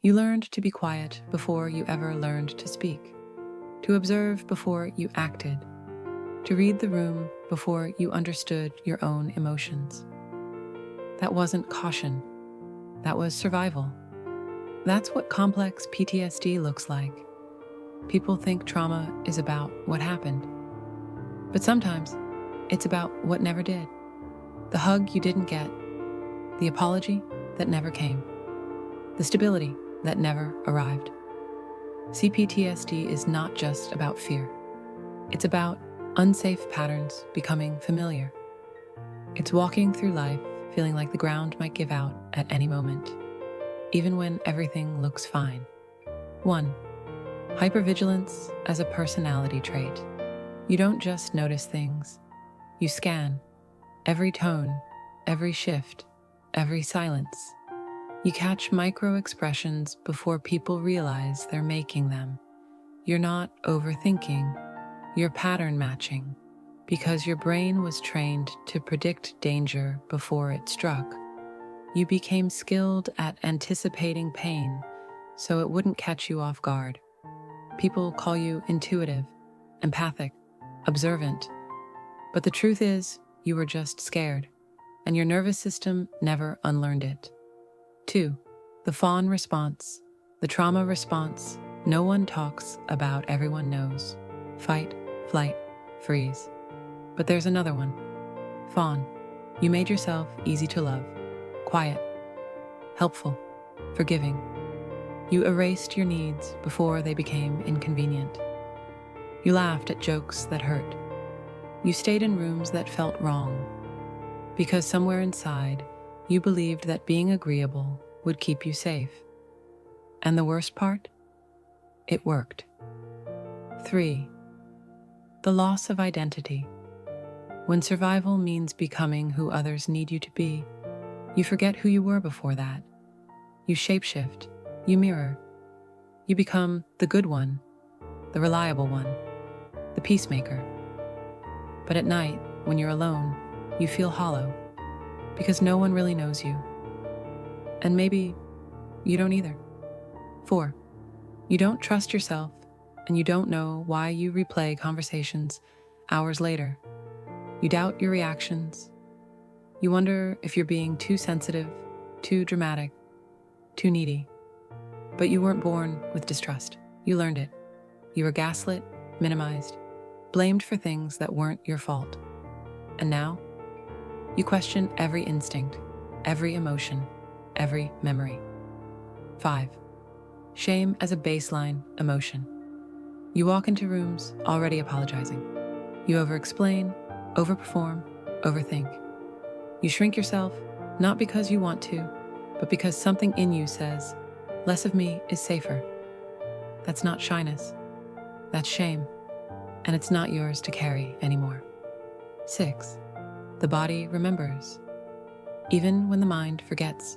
You learned to be quiet before you ever learned to speak, to observe before you acted, to read the room before you understood your own emotions. That wasn't caution, that was survival. That's what complex PTSD looks like. People think trauma is about what happened, but sometimes it's about what never did. The hug you didn't get, the apology that never came, the stability that never arrived. CPTSD is not just about fear. It's about unsafe patterns becoming familiar. It's walking through life feeling like the ground might give out at any moment, even when everything looks fine. 1. Hypervigilance as a personality trait. You don't just notice things. You scan every tone, every shift, every silence. You catch micro-expressions before people realize they're making them. You're not overthinking, you're pattern matching, because your brain was trained to predict danger before it struck. You became skilled at anticipating pain, so it wouldn't catch you off guard. People call you intuitive, empathic, observant. But the truth is, you were just scared, and your nervous system never unlearned it. 2. The fawn response, the trauma response no one talks about, everyone knows. Fight, flight, freeze. But there's another one. Fawn. You made yourself easy to love, quiet, helpful, forgiving. You erased your needs before they became inconvenient. You laughed at jokes that hurt. You stayed in rooms that felt wrong, because somewhere inside, you believed that being agreeable would keep you safe. And the worst part? It worked. 3. The loss of identity. When survival means becoming who others need you to be, you forget who you were before that. You shapeshift, you mirror. You become the good one, the reliable one, the peacemaker. But at night, when you're alone, you feel hollow, because no one really knows you. And maybe you don't either. 4. You don't trust yourself, and you don't know why you replay conversations hours later. You doubt your reactions. You wonder if you're being too sensitive, too dramatic, too needy. But you weren't born with distrust. You learned it. You were gaslit, minimized, blamed for things that weren't your fault. And now, you question every instinct, every emotion, every memory. 5. Shame as a baseline emotion. You walk into rooms already apologizing. You over-explain, overperform, overthink. You shrink yourself, not because you want to, but because something in you says, less of me is safer. That's not shyness. That's shame. And it's not yours to carry anymore. 6. The body remembers. Even when the mind forgets.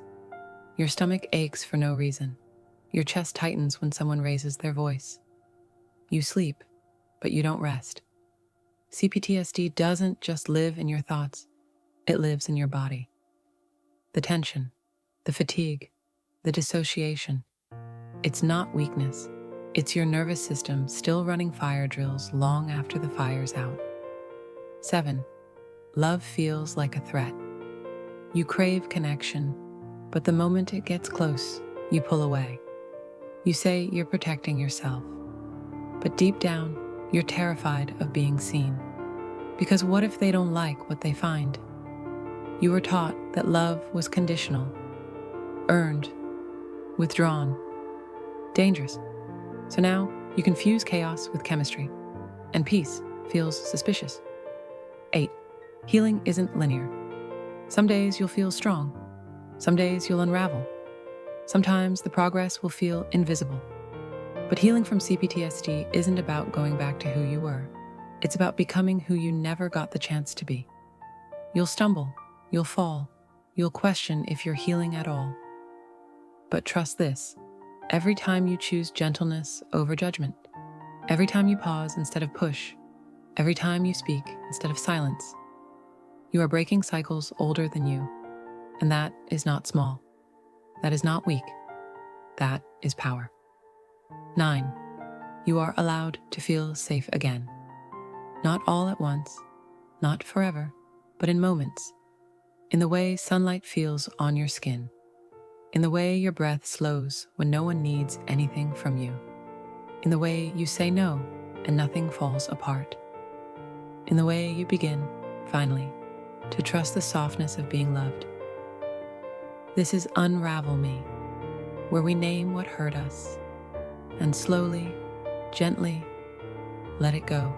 Your stomach aches for no reason. Your chest tightens when someone raises their voice. You sleep, but you don't rest. CPTSD doesn't just live in your thoughts, it lives in your body. The tension, the fatigue, the dissociation. It's not weakness. It's your nervous system still running fire drills long after the fire's out. 7. Love feels like a threat. You crave connection, but the moment it gets close, you pull away. You say you're protecting yourself, but deep down, you're terrified of being seen. Because what if they don't like what they find? You were taught that love was conditional, earned, withdrawn, dangerous. So now you confuse chaos with chemistry, and peace feels suspicious. 8. Healing isn't linear. Some days you'll feel strong. Some days you'll unravel. Sometimes the progress will feel invisible. But healing from CPTSD isn't about going back to who you were. It's about becoming who you never got the chance to be. You'll stumble, you'll fall, you'll question if you're healing at all. But trust this, every time you choose gentleness over judgment, every time you pause instead of push, every time you speak instead of silence, you are breaking cycles older than you. And that is not small. That is not weak. That is power. 9. You are allowed to feel safe again. Not all at once, not forever, but in moments. In the way sunlight feels on your skin. In the way your breath slows when no one needs anything from you. In the way you say no and nothing falls apart. In the way you begin, finally, to trust the softness of being loved. This is Unravel Me, where we name what hurt us and slowly, gently, let it go.